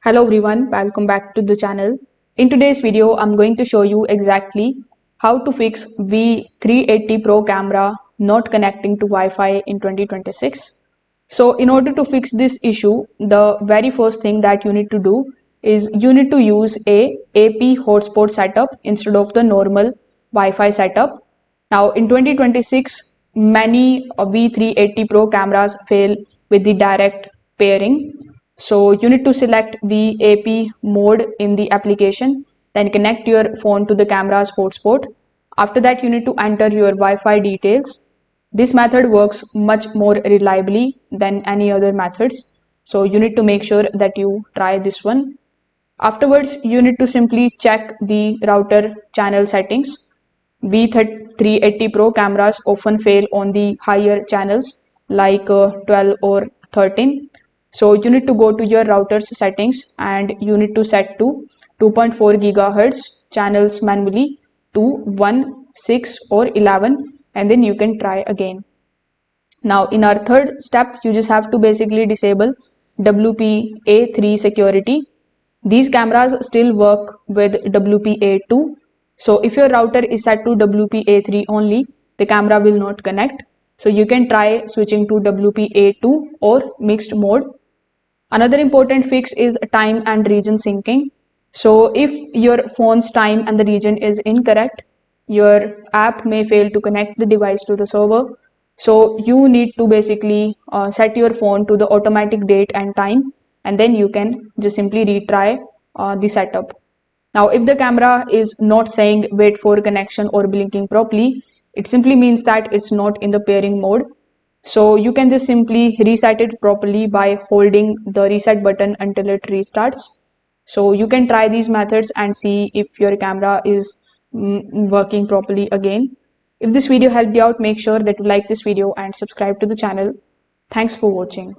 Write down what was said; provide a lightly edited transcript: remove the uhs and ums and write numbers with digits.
Hello everyone, welcome back to the channel. In today's video, I'm going to show you exactly how to fix V380 Pro camera not connecting to Wi-Fi in 2026. So in order to fix this issue, the very first thing that you need to do is you need to use a AP hotspot setup instead of the normal Wi-Fi setup. Now in 2026, many V380 Pro cameras fail with the direct pairing. So you need to select the AP mode in the application, then connect your phone to the camera's hotspot. After that, you need to enter your Wi-Fi details. This method works much more reliably than any other methods. So you need to make sure that you try this one. Afterwards, you need to simply check the router channel settings. V380 Pro cameras often fail on the higher channels like 12 or 13. So you need to go to your router's settings and you need to set to 2.4 gigahertz channels manually to 1, 6 or 11, and then you can try again. Now in our third step, you just have to basically disable WPA3 security. These cameras still work with WPA2. So if your router is set to WPA3 only, the camera will not connect. So you can try switching to WPA2 or mixed mode. Another important fix is time and region syncing. So if your phone's time and the region is incorrect, your app may fail to connect the device to the server. So you need to basically set your phone to the automatic date and time, and then you can just simply retry the setup. Now, if the camera is not saying wait for connection or blinking properly, it simply means that it's not in the pairing mode. So you can just simply reset it properly by holding the reset button until it restarts. So you can try these methods and see if your camera is working properly again. If this video helped you out, make sure that you like this video and subscribe to the channel. Thanks for watching.